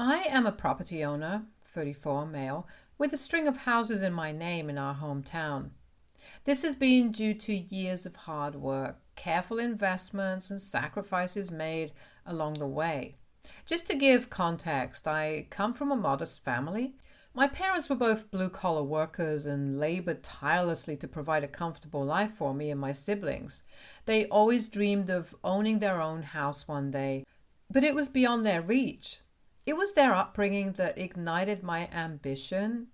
I am a property owner, 34, male, with a string of houses in my name in our hometown. This has been due to years of hard work, careful investments, and sacrifices made along the way. Just to give context, I come from a modest family. My parents were both blue-collar workers and labored tirelessly to provide a comfortable life for me and my siblings. They always dreamed of owning their own house one day, but it was beyond their reach. It was their upbringing that ignited my ambition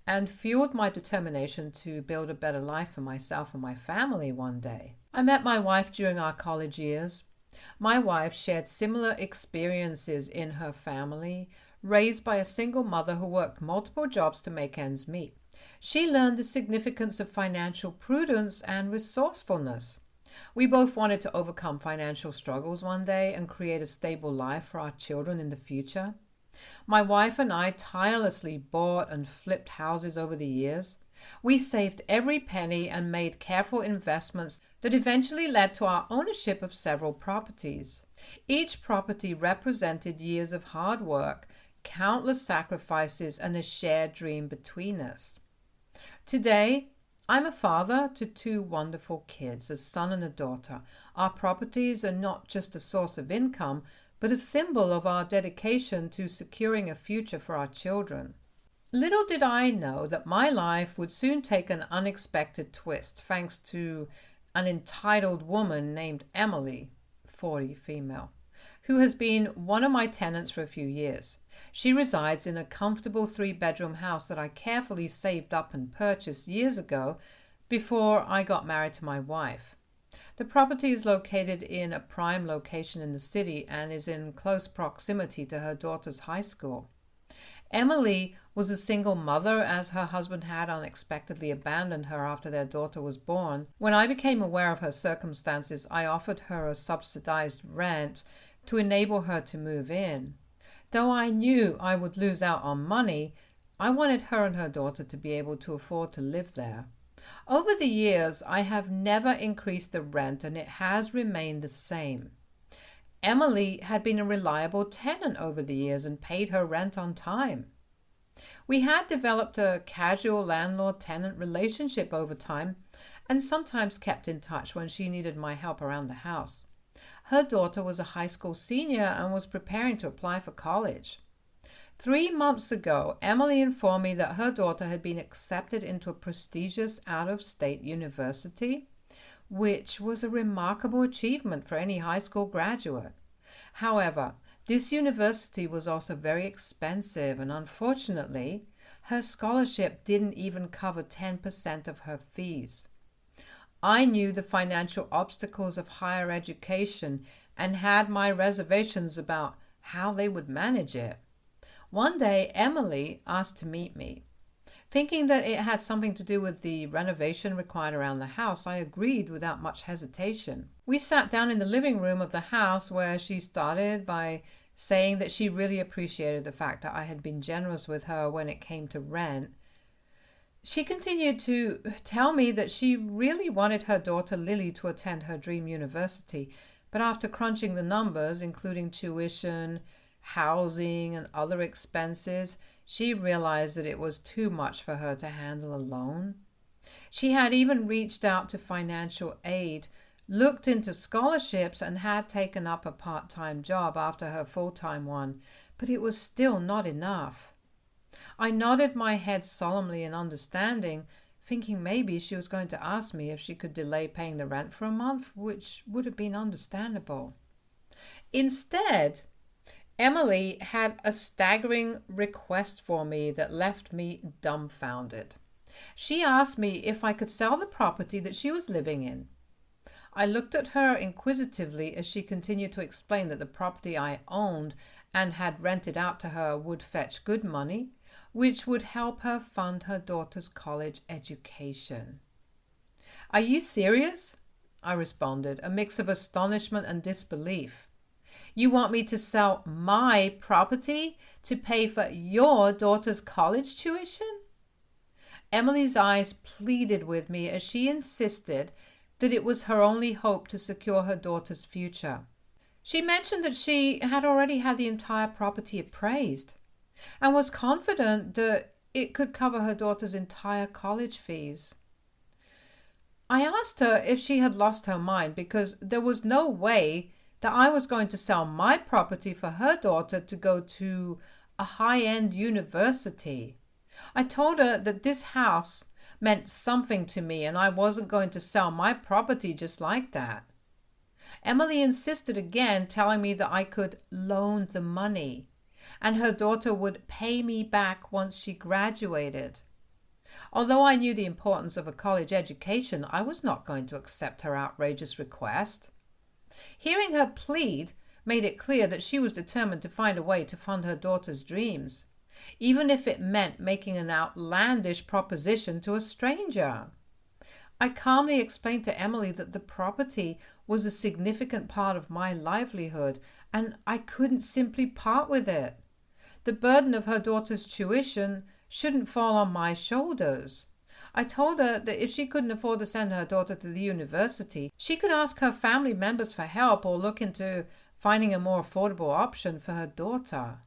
and fueled my determination to build a better life for myself and my family one day. I met my wife during our college years. My wife shared similar experiences in her family, raised by a single mother who worked multiple jobs to make ends meet. She learned the significance of financial prudence and resourcefulness. We both wanted to overcome financial struggles one day and create a stable life for our children in the future. My wife and I tirelessly bought and flipped houses over the years. We saved every penny and made careful investments that eventually led to our ownership of several properties. Each property represented years of hard work, countless sacrifices, and a shared dream between us. Today, I'm a father to two wonderful kids, a son and a daughter. Our properties are not just a source of income, but a symbol of our dedication to securing a future for our children. Little did I know that my life would soon take an unexpected twist thanks to an entitled woman named Emily, 40, female, who has been one of my tenants for a few years. She resides in a comfortable 3-bedroom house that I carefully saved up and purchased years ago before I got married to my wife. The property is located in a prime location in the city and is in close proximity to her daughter's high school. Emily was a single mother as her husband had unexpectedly abandoned her after their daughter was born. When I became aware of her circumstances, I offered her a subsidized rent to enable her to move in. Though I knew I would lose out on money, I wanted her and her daughter to be able to afford to live there. Over the years, I have never increased the rent and it has remained the same. Emily had been a reliable tenant over the years and paid her rent on time. We had developed a casual landlord-tenant relationship over time and sometimes kept in touch when she needed my help around the house. Her daughter was a high school senior and was preparing to apply for college. 3 months ago, Emily informed me that her daughter had been accepted into a prestigious out-of-state university, which was a remarkable achievement for any high school graduate. However, this university was also very expensive and unfortunately, her scholarship didn't even cover 10% of her fees. I knew the financial obstacles of higher education and had my reservations about how they would manage it. One day, Emily asked to meet me. Thinking that it had something to do with the renovation required around the house, I agreed without much hesitation. We sat down in the living room of the house where she started by saying that she really appreciated the fact that I had been generous with her when it came to rent. She continued to tell me that she really wanted her daughter Lily to attend her dream university, but after crunching the numbers, including tuition, housing, and other expenses, she realized that it was too much for her to handle alone. She had even reached out to financial aid, looked into scholarships, and had taken up a part-time job after her full-time one, but it was still not enough. I nodded my head solemnly in understanding, thinking maybe she was going to ask me if she could delay paying the rent for a month, which would have been understandable. Instead, Emily had a staggering request for me that left me dumbfounded. She asked me if I could sell the property that she was living in. I looked at her inquisitively as she continued to explain that the property I owned and had rented out to her would fetch good money, which would help her fund her daughter's college education. "Are you serious?" I responded, a mix of astonishment and disbelief. "You want me to sell my property to pay for your daughter's college tuition?" Emily's eyes pleaded with me as she insisted that it was her only hope to secure her daughter's future. She mentioned that she had already had the entire property appraised and was confident that it could cover her daughter's entire college fees. I asked her if she had lost her mind because there was no way that I was going to sell my property for her daughter to go to a high-end university. I told her that this house meant something to me and I wasn't going to sell my property just like that. Emily insisted again, telling me that I could loan the money and her daughter would pay me back once she graduated. Although I knew the importance of a college education, I was not going to accept her outrageous request. Hearing her plead made it clear that she was determined to find a way to fund her daughter's dreams, even if it meant making an outlandish proposition to a stranger. I calmly explained to Emily that the property was a significant part of my livelihood and I couldn't simply part with it. The burden of her daughter's tuition shouldn't fall on my shoulders. I told her that if she couldn't afford to send her daughter to the university, she could ask her family members for help or look into finding a more affordable option for her daughter.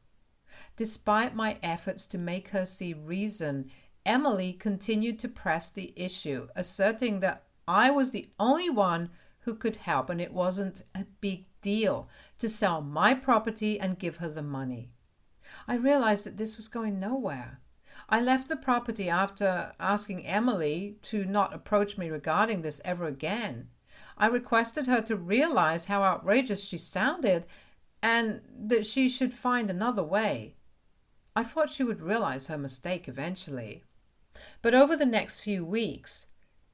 Despite my efforts to make her see reason, Emily continued to press the issue, asserting that I was the only one who could help and it wasn't a big deal to sell my property and give her the money. I realized that this was going nowhere. I left the property after asking Emily to not approach me regarding this ever again. I requested her to realize how outrageous she sounded and that she should find another way. I thought she would realize her mistake eventually. But over the next few weeks,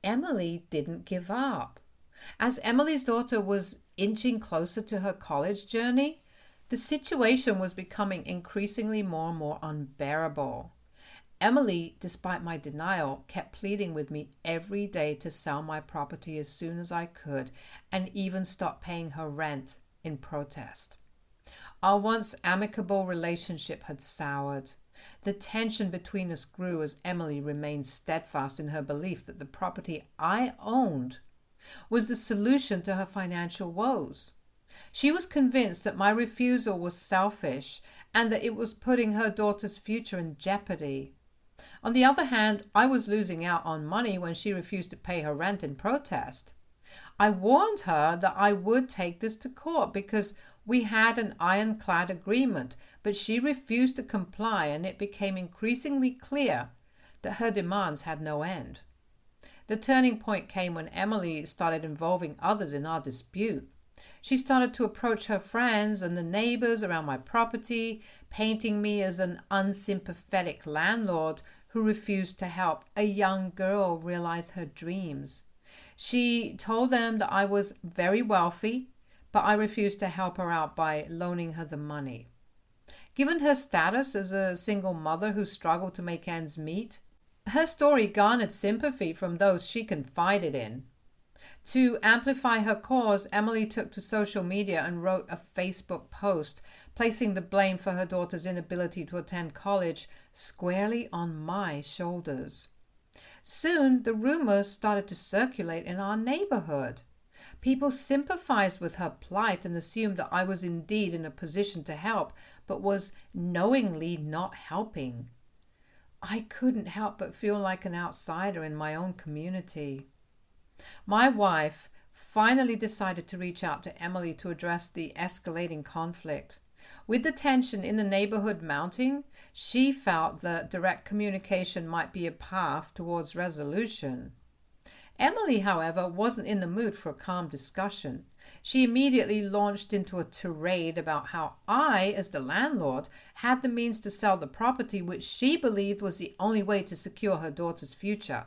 Emily didn't give up. As Emily's daughter was inching closer to her college journey, the situation was becoming increasingly more and more unbearable. Emily, despite my denial, kept pleading with me every day to sell my property as soon as I could and even stop paying her rent in protest. Our once amicable relationship had soured. The tension between us grew as Emily remained steadfast in her belief that the property I owned was the solution to her financial woes. She was convinced that my refusal was selfish and that it was putting her daughter's future in jeopardy. On the other hand, I was losing out on money when she refused to pay her rent in protest. I warned her that I would take this to court because we had an ironclad agreement, but she refused to comply and it became increasingly clear that her demands had no end. The turning point came when Emily started involving others in our dispute. She started to approach her friends and the neighbors around my property, painting me as an unsympathetic landlord who refused to help a young girl realize her dreams. She told them that I was very wealthy, but I refused to help her out by loaning her the money. Given her status as a single mother who struggled to make ends meet, her story garnered sympathy from those she confided in. To amplify her cause, Emily took to social media and wrote a Facebook post, placing the blame for her daughter's inability to attend college squarely on my shoulders. Soon, the rumors started to circulate in our neighborhood. People sympathized with her plight and assumed that I was indeed in a position to help, but was knowingly not helping. I couldn't help but feel like an outsider in my own community. My wife finally decided to reach out to Emily to address the escalating conflict. With the tension in the neighborhood mounting, she felt that direct communication might be a path towards resolution. Emily, however, wasn't in the mood for a calm discussion. She immediately launched into a tirade about how I, as the landlord, had the means to sell the property which she believed was the only way to secure her daughter's future.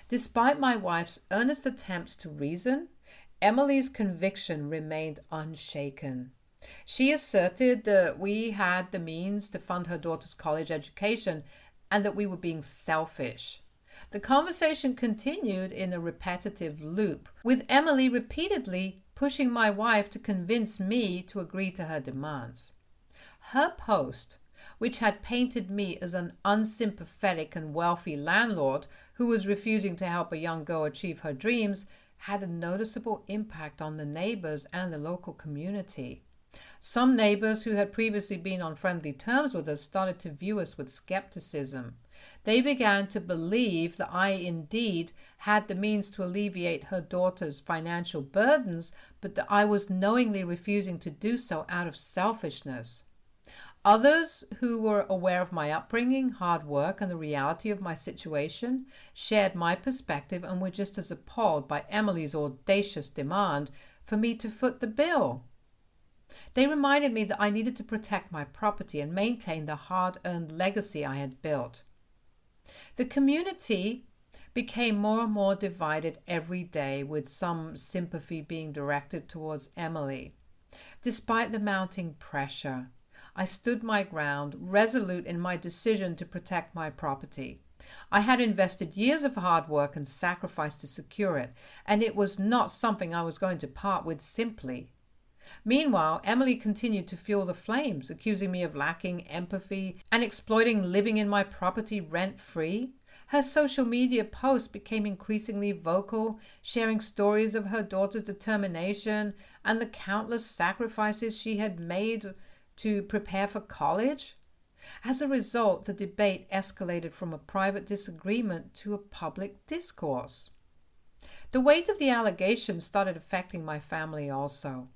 Despite my wife's earnest attempts to reason, Emily's conviction remained unshaken. She asserted that we had the means to fund her daughter's college education and that we were being selfish. The conversation continued in a repetitive loop, with Emily repeatedly pushing my wife to convince me to agree to her demands. Her post, which had painted me as an unsympathetic and wealthy landlord who was refusing to help a young girl achieve her dreams, had a noticeable impact on the neighbors and the local community. Some neighbors who had previously been on friendly terms with us started to view us with skepticism. They began to believe that I indeed had the means to alleviate her daughter's financial burdens, but that I was knowingly refusing to do so out of selfishness. Others who were aware of my upbringing, hard work, and the reality of my situation shared my perspective and were just as appalled by Emily's audacious demand for me to foot the bill. They reminded me that I needed to protect my property and maintain the hard-earned legacy I had built. The community became more and more divided every day, with some sympathy being directed towards Emily. Despite the mounting pressure, I stood my ground, resolute in my decision to protect my property. I had invested years of hard work and sacrifice to secure it, and it was not something I was going to part with simply. Meanwhile, Emily continued to fuel the flames, accusing me of lacking empathy and exploiting living in my property rent-free. Her social media posts became increasingly vocal, sharing stories of her daughter's determination and the countless sacrifices she had made to prepare for college. As a result, the debate escalated from a private disagreement to a public discourse. The weight of the allegations started affecting my family also.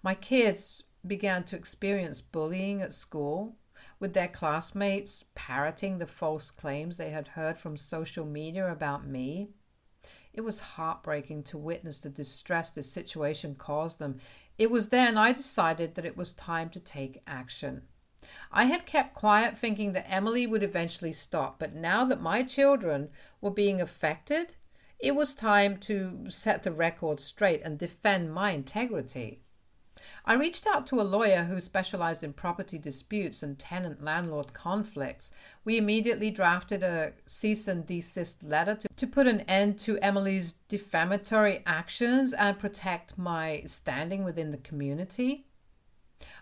My kids began to experience bullying at school, with their classmates parroting the false claims they had heard from social media about me. It was heartbreaking to witness the distress this situation caused them. It was then I decided that it was time to take action. I had kept quiet, thinking that Emily would eventually stop, but now that my children were being affected, it was time to set the record straight and defend my integrity. I reached out to a lawyer who specialized in property disputes and tenant-landlord conflicts. We immediately drafted a cease and desist letter to put an end to Emily's defamatory actions and protect my standing within the community.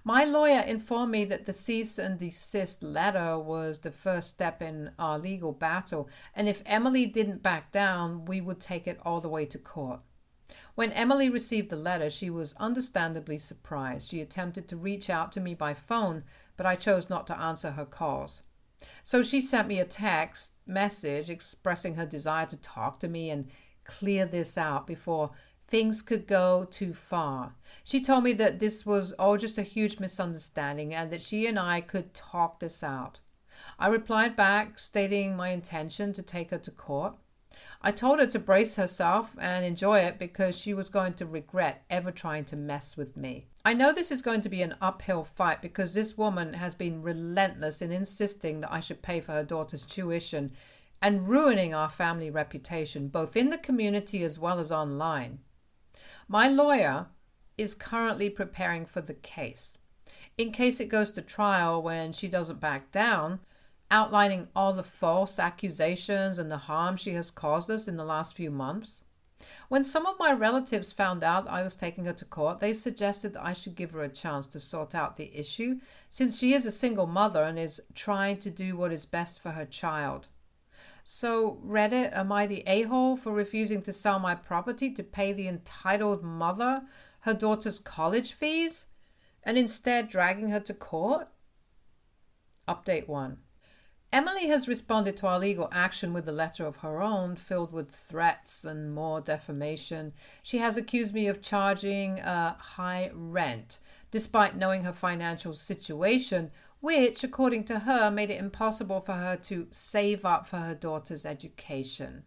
My lawyer informed me that the cease and desist letter was the first step in our legal battle, and if Emily didn't back down, we would take it all the way to court. When Emily received the letter, she was understandably surprised. She attempted to reach out to me by phone, but I chose not to answer her calls. So she sent me a text message expressing her desire to talk to me and clear this out before things could go too far. She told me that this was all just a huge misunderstanding and that she and I could talk this out. I replied back, stating my intention to take her to court. I told her to brace herself and enjoy it because she was going to regret ever trying to mess with me. I know this is going to be an uphill fight because this woman has been relentless in insisting that I should pay for her daughter's tuition and ruining our family reputation, both in the community as well as online. My lawyer is currently preparing for the case. In case it goes to trial when she doesn't back down, outlining all the false accusations and the harm she has caused us in the last few months. When some of my relatives found out I was taking her to court, they suggested that I should give her a chance to sort out the issue, since she is a single mother and is trying to do what is best for her child. So, Reddit, am I the a-hole for refusing to sell my property to pay the entitled mother her daughter's college fees, and instead dragging her to court? Update 1. Emily has responded to our legal action with a letter of her own, filled with threats and more defamation. She has accused me of charging a high rent, despite knowing her financial situation, which, according to her, made it impossible for her to save up for her daughter's education.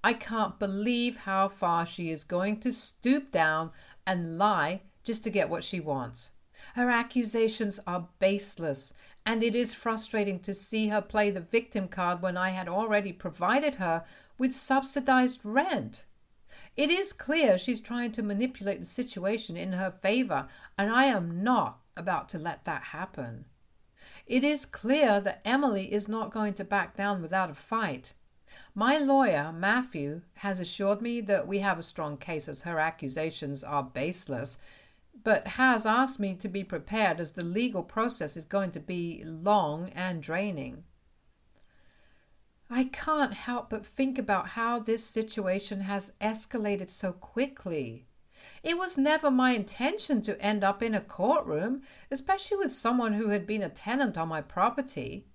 I can't believe how far she is going to stoop down and lie just to get what she wants. Her accusations are baseless, and it is frustrating to see her play the victim card when I had already provided her with subsidized rent. It is clear she's trying to manipulate the situation in her favor, and I am not about to let that happen. It is clear that Emily is not going to back down without a fight. My lawyer, Matthew, has assured me that we have a strong case as her accusations are baseless, but has asked me to be prepared as the legal process is going to be long and draining. I can't help but think about how this situation has escalated so quickly. It was never my intention to end up in a courtroom, especially with someone who had been a tenant on my property.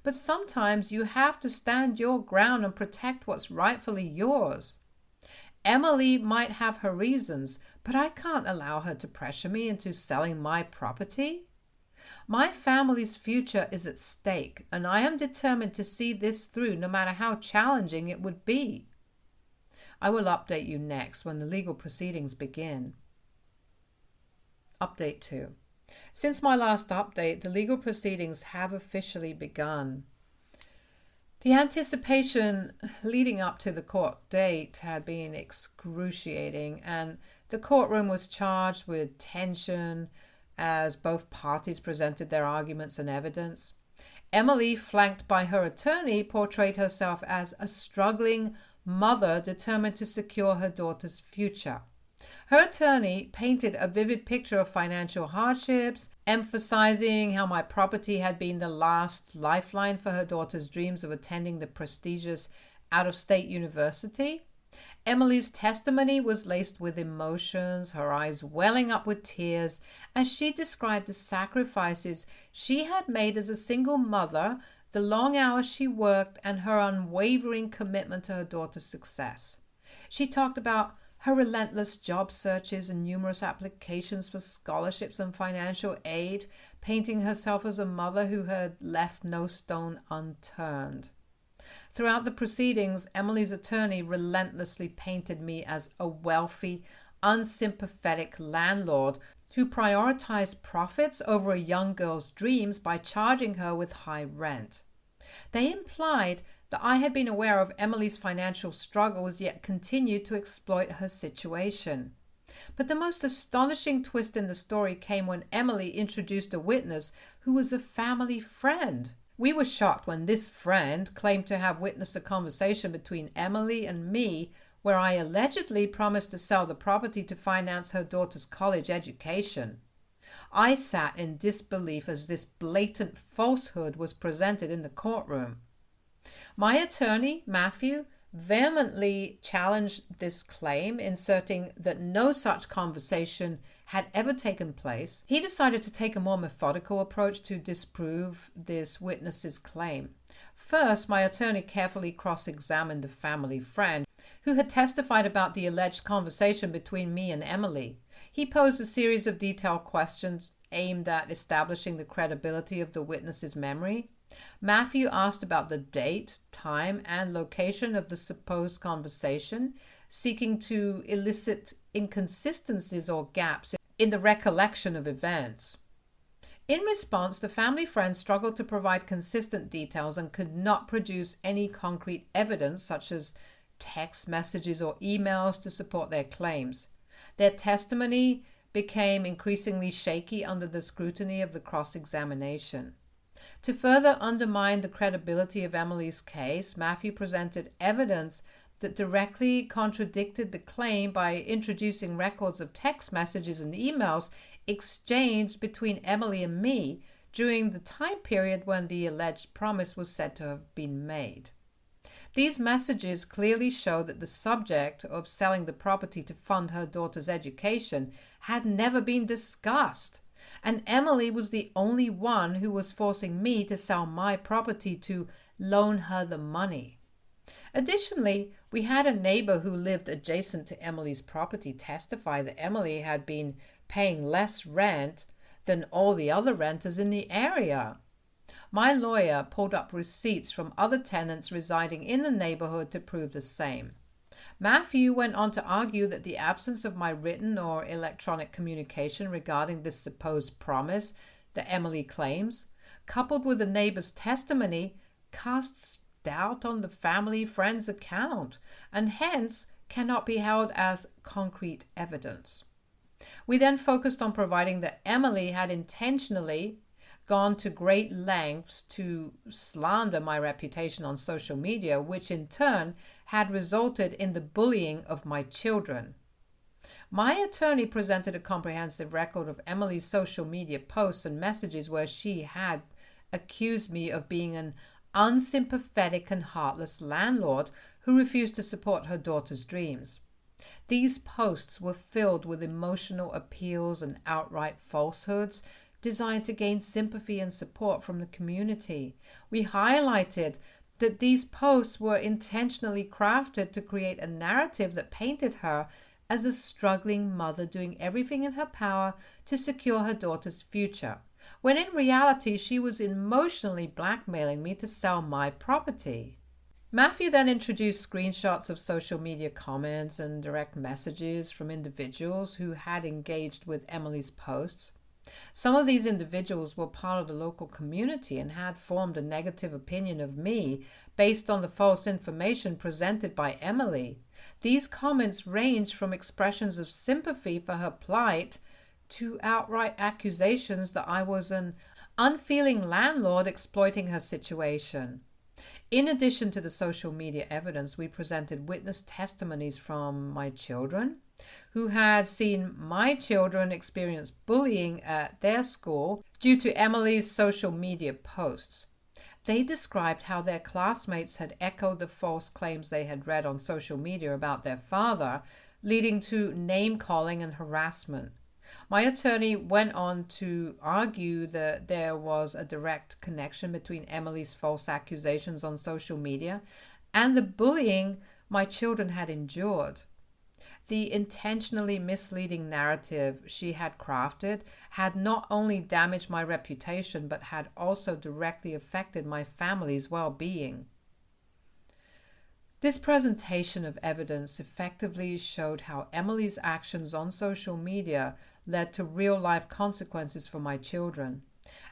But sometimes you have to stand your ground and protect what's rightfully yours. Emily might have her reasons, but I can't allow her to pressure me into selling my property. My family's future is at stake, and I am determined to see this through no matter how challenging it would be. I will update you next when the legal proceedings begin. Update 2. Since my last update, the legal proceedings have officially begun. The anticipation leading up to the court date had been excruciating, and the courtroom was charged with tension as both parties presented their arguments and evidence. Emily, flanked by her attorney, portrayed herself as a struggling mother determined to secure her daughter's future. Her attorney painted a vivid picture of financial hardships, emphasizing how my property had been the last lifeline for her daughter's dreams of attending the prestigious out-of-state university. Emily's testimony was laced with emotions, her eyes welling up with tears, as she described the sacrifices she had made as a single mother, the long hours she worked, and her unwavering commitment to her daughter's success. She talked about her relentless job searches and numerous applications for scholarships and financial aid, painting herself as a mother who had left no stone unturned. Throughout the proceedings, Emily's attorney relentlessly painted me as a wealthy, unsympathetic landlord who prioritized profits over a young girl's dreams by charging her with high rent. They implied that I had been aware of Emily's financial struggles, yet continued to exploit her situation. But the most astonishing twist in the story came when Emily introduced a witness who was a family friend. We were shocked when this friend claimed to have witnessed a conversation between Emily and me where I allegedly promised to sell the property to finance her daughter's college education. I sat in disbelief as this blatant falsehood was presented in the courtroom. My attorney, Matthew, vehemently challenged this claim, inserting that no such conversation had ever taken place. He decided to take a more methodical approach to disprove this witness's claim. First, my attorney carefully cross-examined the family friend who had testified about the alleged conversation between me and Emily. He posed a series of detailed questions aimed at establishing the credibility of the witness's memory. Matthew asked about the date, time, and location of the supposed conversation, seeking to elicit inconsistencies or gaps in the recollection of events. In response, the family friend struggled to provide consistent details and could not produce any concrete evidence, such as text messages or emails, to support their claims. Their testimony became increasingly shaky under the scrutiny of the cross-examination. To further undermine the credibility of Emily's case, Matthew presented evidence that directly contradicted the claim by introducing records of text messages and emails exchanged between Emily and me during the time period when the alleged promise was said to have been made. These messages clearly show that the subject of selling the property to fund her daughter's education had never been discussed, and Emily was the only one who was forcing me to sell my property to loan her the money. Additionally, we had a neighbor who lived adjacent to Emily's property testify that Emily had been paying less rent than all the other renters in the area. My lawyer pulled up receipts from other tenants residing in the neighborhood to prove the same. Matthew went on to argue that the absence of my written or electronic communication regarding this supposed promise that Emily claims, coupled with the neighbor's testimony, casts doubt on the family friend's account and hence cannot be held as concrete evidence. We then focused on providing that Emily had intentionally gone to great lengths to slander my reputation on social media, which in turn had resulted in the bullying of my children. My attorney presented a comprehensive record of Emily's social media posts and messages where she had accused me of being an unsympathetic and heartless landlord who refused to support her daughter's dreams. These posts were filled with emotional appeals and outright falsehoods designed to gain sympathy and support from the community. We highlighted that these posts were intentionally crafted to create a narrative that painted her as a struggling mother doing everything in her power to secure her daughter's future, when in reality she was emotionally blackmailing me to sell my property. Matthew then introduced screenshots of social media comments and direct messages from individuals who had engaged with Emily's posts. Some of these individuals were part of the local community and had formed a negative opinion of me based on the false information presented by Emily. These comments ranged from expressions of sympathy for her plight to outright accusations that I was an unfeeling landlord exploiting her situation. In addition to the social media evidence, we presented witness testimonies from my children, who had seen my children experience bullying at their school due to Emily's social media posts. They described how their classmates had echoed the false claims they had read on social media about their father, leading to name-calling and harassment. My attorney went on to argue that there was a direct connection between Emily's false accusations on social media and the bullying my children had endured. The intentionally misleading narrative she had crafted had not only damaged my reputation but had also directly affected my family's well-being. This presentation of evidence effectively showed how Emily's actions on social media led to real-life consequences for my children.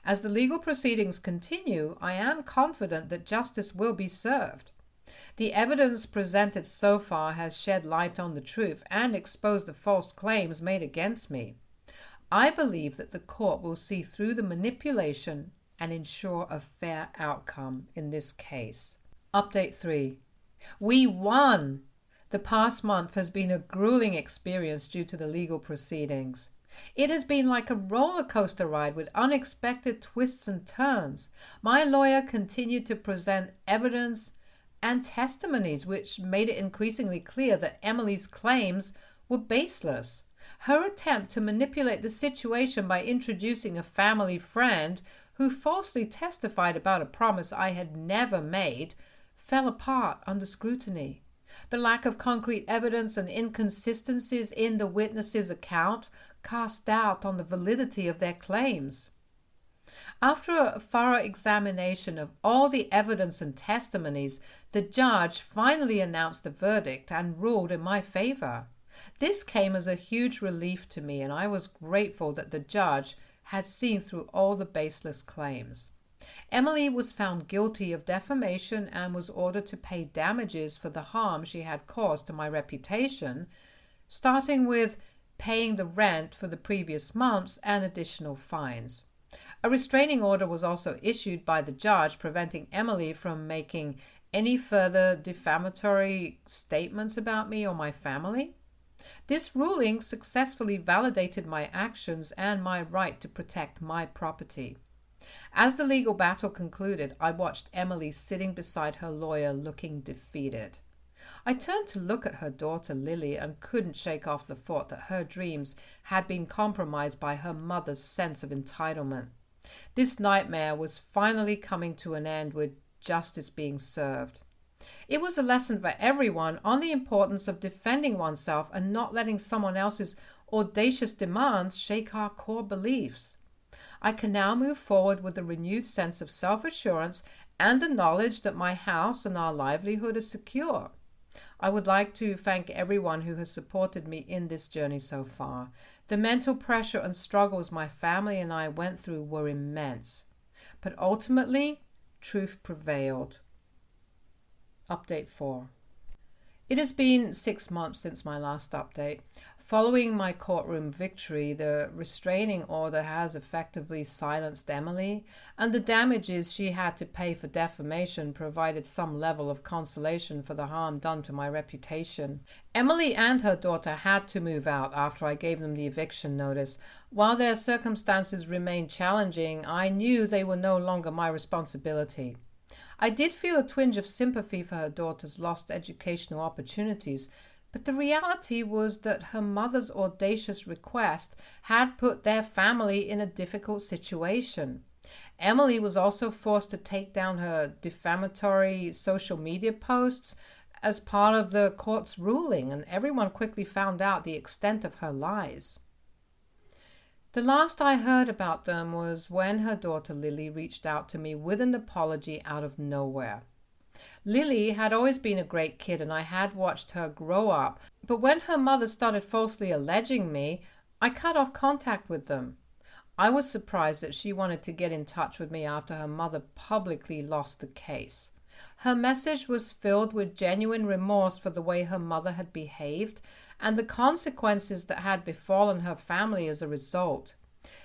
As the legal proceedings continue, I am confident that justice will be served. The evidence presented so far has shed light on the truth and exposed the false claims made against me. I believe that the court will see through the manipulation and ensure a fair outcome in this case. Update 3. We won! The past month has been a grueling experience due to the legal proceedings. It has been like a roller coaster ride with unexpected twists and turns. My lawyer continued to present evidence and testimonies which made it increasingly clear that Emily's claims were baseless. Her attempt to manipulate the situation by introducing a family friend who falsely testified about a promise I had never made fell apart under scrutiny. The lack of concrete evidence and inconsistencies in the witnesses' account cast doubt on the validity of their claims. After a thorough examination of all the evidence and testimonies, the judge finally announced the verdict and ruled in my favor. This came as a huge relief to me, and I was grateful that the judge had seen through all the baseless claims. Emily was found guilty of defamation and was ordered to pay damages for the harm she had caused to my reputation, starting with paying the rent for the previous months and additional fines. A restraining order was also issued by the judge preventing Emily from making any further defamatory statements about me or my family. This ruling successfully validated my actions and my right to protect my property. As the legal battle concluded, I watched Emily sitting beside her lawyer looking defeated. I turned to look at her daughter Lily and couldn't shake off the thought that her dreams had been compromised by her mother's sense of entitlement. This nightmare was finally coming to an end with justice being served. It was a lesson for everyone on the importance of defending oneself and not letting someone else's audacious demands shake our core beliefs. I can now move forward with a renewed sense of self-assurance and the knowledge that my house and our livelihood are secure. I would like to thank everyone who has supported me in this journey so far. The mental pressure and struggles my family and I went through were immense, but ultimately, truth prevailed. Update 4. It has been 6 months since my last update. Following my courtroom victory, the restraining order has effectively silenced Emily, and the damages she had to pay for defamation provided some level of consolation for the harm done to my reputation. Emily and her daughter had to move out after I gave them the eviction notice. While their circumstances remained challenging, I knew they were no longer my responsibility. I did feel a twinge of sympathy for her daughter's lost educational opportunities, but the reality was that her mother's audacious request had put their family in a difficult situation. Emily was also forced to take down her defamatory social media posts as part of the court's ruling, and everyone quickly found out the extent of her lies. The last I heard about them was when her daughter Lily reached out to me with an apology out of nowhere. Lily had always been a great kid and I had watched her grow up, but when her mother started falsely alleging me, I cut off contact with them. I was surprised that she wanted to get in touch with me after her mother publicly lost the case. Her message was filled with genuine remorse for the way her mother had behaved and the consequences that had befallen her family as a result.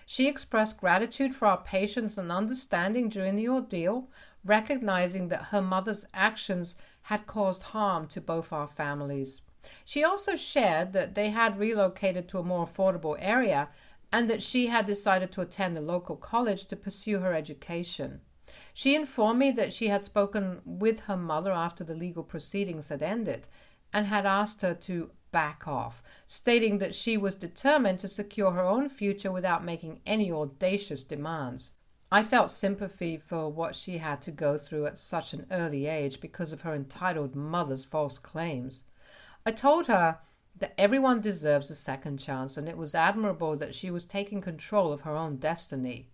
She expressed gratitude for our patience and understanding during the ordeal, recognizing that her mother's actions had caused harm to both our families. She also shared that they had relocated to a more affordable area and that she had decided to attend the local college to pursue her education. She informed me that she had spoken with her mother after the legal proceedings had ended and had asked her to back off, stating that she was determined to secure her own future without making any audacious demands. I felt sympathy for what she had to go through at such an early age because of her entitled mother's false claims. I told her that everyone deserves a second chance, and it was admirable that she was taking control of her own destiny.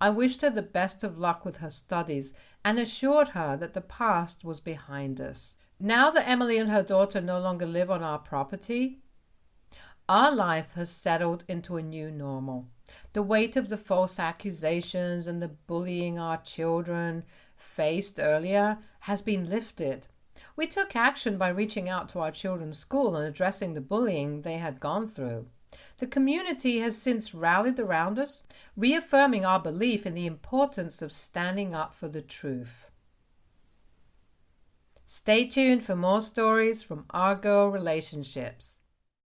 I wished her the best of luck with her studies and assured her that the past was behind us. Now that Emily and her daughter no longer live on our property, our life has settled into a new normal. The weight of the false accusations and the bullying our children faced earlier has been lifted. We took action by reaching out to our children's school and addressing the bullying they had gone through. The community has since rallied around us, reaffirming our belief in the importance of standing up for the truth. Stay tuned for more stories from Our Girl Relationships.